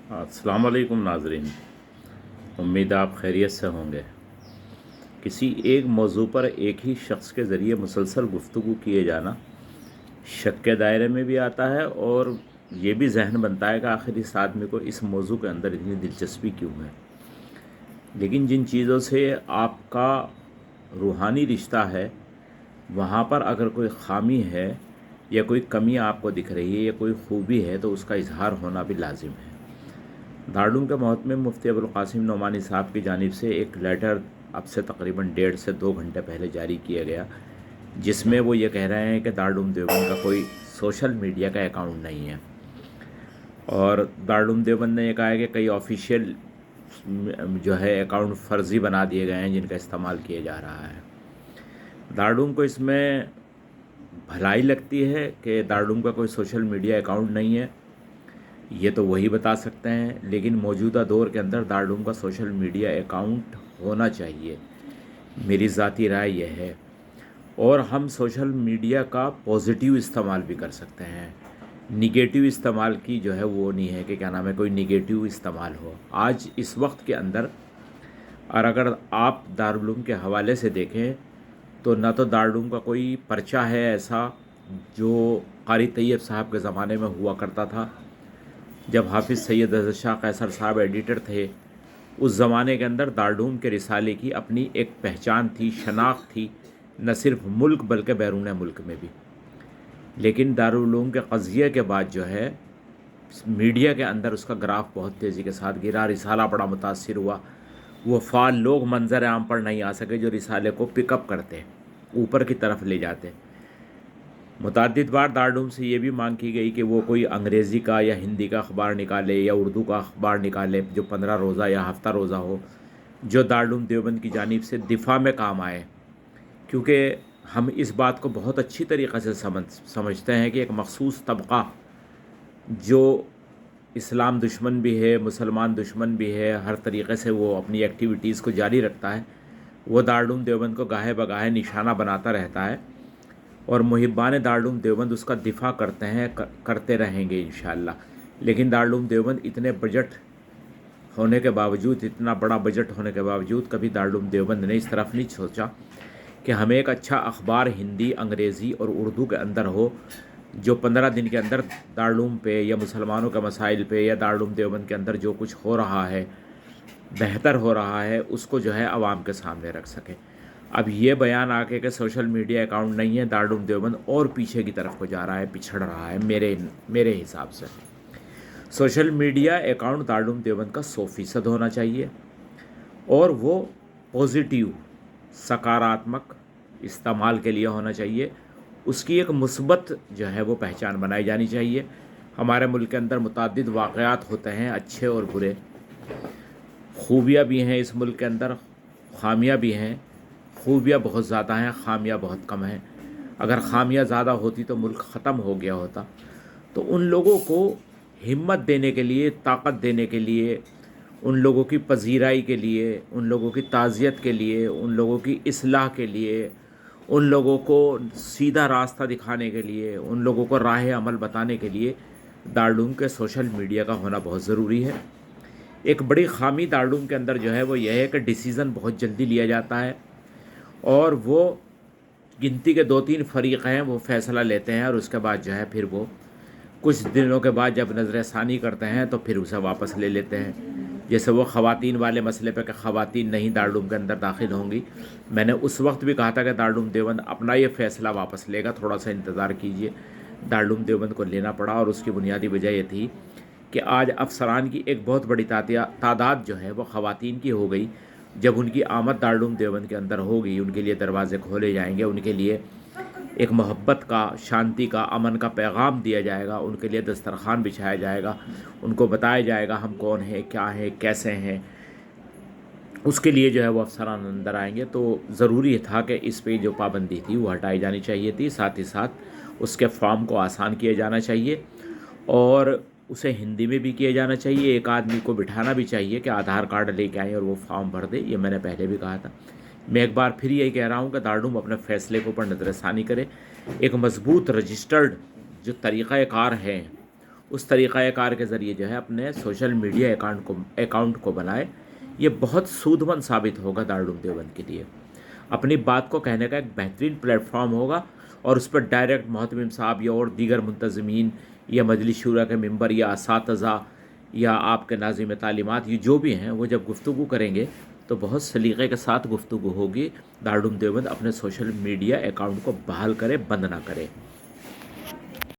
अस्सलाम वालेकुम नाज़रीन। उम्मीद आप खैरियत से होंगे। किसी एक मौजू पर एक ही शख्स के ज़रिए मुसलसल गुफ्तगू किए जाना शक के दायरे में भी आता है, और ये भी जहन बनता है कि आखिर इस आदमी को इस मौजू के अंदर इतनी दिलचस्पी क्यों है। लेकिन जिन चीज़ों से आपका रूहानी रिश्ता है, वहाँ पर अगर कोई ख़ामी है या कोई कमी आपको दिख रही है या कोई खूबी है, तो उसका इजहार होना भी लाजिम है। दारुल के मोहतमिम मुफ्ती अबुल कासिम नोमानी साहब की जानिब से एक लेटर अब से तकरीबन 1.5 से 2 घंटे पहले जारी किया गया, जिसमें वो ये कह रहे हैं कि दारुल देवबंद का कोई सोशल मीडिया का अकाउंट नहीं है। और दारुल देवबंद ने यह कहा है कि कई ऑफिशियल जो है अकाउंट फ़र्ज़ी बना दिए गए हैं जिनका इस्तेमाल किया जा रहा है। दारुल को इसमें भलाई लगती है कि दारुल का कोई सोशल मीडिया अकाउंट नहीं है, ये तो वही बता सकते हैं। लेकिन मौजूदा दौर के अंदर दारुल का सोशल मीडिया अकाउंट होना चाहिए, मेरी ज़ाती राय यह है। और हम सोशल मीडिया का पॉजिटिव इस्तेमाल भी कर सकते हैं। निगेटिव इस्तेमाल की जो है वो नहीं है कि क्या नाम है, कोई निगेटिव इस्तेमाल हो आज इस वक्त के अंदर। और अगर आप दारुल उलूम के हवाले से देखें तो न तो दारुल उलूम का कोई पर्चा है ऐसा जो क़ारी तैयब साहब के ज़माने में हुआ करता था, जब हाफिज़ सैयद अज़हर शाह कैसर साहब एडिटर थे। उस ज़माने के अंदर दारुल उलूम के रिसाले की अपनी एक पहचान थी, शनाख्त थी, न सिर्फ मुल्क बल्कि बैरून मुल्क में भी। लेकिन दारुल उलूम के क़ज़िये के बाद जो है मीडिया के अंदर उसका ग्राफ बहुत तेज़ी के साथ गिरा, रिसाला बड़ा मुतासिर हुआ। वो फ़ाल लोग मंजर आम पर नहीं आ सके जो रिसाले को पिकअप करते, ऊपर की तरफ ले जाते। मुतअद्दिद बार दारुल उलूम से ये भी मांग की गई कि वो कोई अंग्रेज़ी का या हिंदी का अखबार निकाले या उर्दू का अखबार निकाले जो 15 रोज़ा या हफ्ता रोज़ा हो, जो दारुल उलूम देवबंद की जानिब से दिफा में काम आए। क्योंकि हम इस बात को बहुत अच्छी तरीक़े से समझते हैं कि एक मखसूस तबक़ा जो इस्लाम दुश्मन भी है, मुसलमान दुश्मन भी है, हर तरीक़े से वो अपनी एक्टिविटीज़ को जारी रखता है, वो दारुल उलूम देवबंद को गाहे बगाहे निशाना बनाता रहता है। और मुहिब्बान दारुल उलूम देवबंद उसका दिफा करते हैं, करते रहेंगे इंशाअल्लाह। लेकिन दारुल उलूम देवबंद इतने बजट होने के बावजूद, इतना बड़ा बजट होने के बावजूद, कभी दारुल उलूम देवबंद ने इस तरफ नहीं सोचा कि हमें एक अच्छा अखबार हिंदी, अंग्रेज़ी और उर्दू के अंदर हो, जो 15 दिन के अंदर दारुल उलूम पे या मुसलमानों के मसाइल पे या दारुल उलूम देवबंद के अंदर जो कुछ हो रहा है, बेहतर हो रहा है, उसको जो है आवाम के सामने रख सके। अब ये बयान आके कि सोशल मीडिया अकाउंट नहीं है, दारुल उलूम देवबंद और पीछे की तरफ को जा रहा है, पिछड़ रहा है। मेरे हिसाब से social media account Darul Uloom Deoband का 100% होना चाहिए, और वो पॉजिटिव, सकारात्मक इस्तेमाल के लिए होना चाहिए। उसकी एक मुस्बत जो है वो पहचान बनाई जानी चाहिए। हमारे मुल्क के अंदर मुतअद्दिद वाक़यात होते हैं, अच्छे और बुरे। खूबियाँ भी हैं इस मुल्क के अंदर, ख़ामियाँ भी हैं। खूबियाँ बहुत ज़्यादा हैं, ख़ामियाँ बहुत कम हैं। अगर ख़ामियाँ ज़्यादा होती तो मुल्क ख़त्म हो गया होता। तो उन लोगों को हिम्मत देने के लिए, ताकत देने के लिए, उन लोगों की पजीराई के लिए, उन लोगों की ताज़ियत के लिए, उन लोगों की इस्लाह के लिए, उन लोगों को सीधा रास्ता दिखाने के लिए, उन लोगों को राह अमल बताने के लिए दारुल उलूम के सोशल मीडिया का होना बहुत ज़रूरी है। एक बड़ी ख़ामी दारुल उलूम के अंदर जो है वो यह है कि डिसीज़न बहुत जल्दी लिया जाता है, और वो गिनती के 2-3 फ़रीक़ हैं, वो फ़ैसला लेते हैं, और उसके बाद जो है फिर वो कुछ दिनों के बाद जब नज़र षानी करते हैं तो फिर उसे वापस ले लेते हैं। जैसे वो ख़वातीन वाले मसले पे कि ख़वातीन नहीं दारुल उलूम के अंदर दाखिल होंगी, मैंने उस वक्त भी कहा था कि दारुल उलूम देवबंद अपना ये फ़ैसला वापस लेगा, थोड़ा सा इंतज़ार कीजिए। दारुल उलूम देवबंद को लेना पड़ा, और उसकी बुनियादी वजह ये थी कि आज अफसरान की एक बहुत बड़ी तादाद जो है वो ख़वातीन की हो गई। जब उनकी आमद दारुल उलूम देवबंद के अंदर होगी, उनके लिए दरवाज़े खोले जाएंगे, उनके लिए एक मोहब्बत का, शांति का, अमन का पैगाम दिया जाएगा, उनके लिए दस्तरखान बिछाया जाएगा, उनको बताया जाएगा हम कौन हैं, क्या हैं, कैसे हैं। उसके लिए जो है वो अफसरान अंदर आएंगे। तो ज़रूरी था कि इस पे जो पाबंदी थी वो हटाई जानी चाहिए थी। साथ ही साथ उसके फॉर्म को आसान किया जाना चाहिए, और उसे हिंदी में भी किया जाना चाहिए। एक आदमी को बिठाना भी चाहिए कि आधार कार्ड लेके आए और वो फॉर्म भर दे। ये मैंने पहले भी कहा था। मैं एक बार फिर यही कह रहा हूँ कि दारुल उलूम अपने फ़ैसले के ऊपर नज़रसानी करे। एक मज़बूत रजिस्टर्ड जो तरीक़ाकार है اس طریقہ کار کے ذریعے جو ہے اپنے سوشل میڈیا اکاؤنٹ کو بنائے. یہ بہت سود مند ثابت ہوگا دارالعلوم دیوبند کے لیے. اپنی بات کو کہنے کا ایک بہترین پلیٹ فارم ہوگا اور اس پر ڈائریکٹ محتمم صاحب یا اور دیگر منتظمین یا مجلس شورا کے ممبر یا اساتذہ یا آپ کے ناظم تعلیمات یہ جو بھی ہیں وہ جب گفتگو کریں گے تو بہت سلیقے کے ساتھ گفتگو ہوگی. دارالعلوم دیوبند اپنے سوشل میڈیا اکاؤنٹ کو بحال کرے، بند نہ کرے.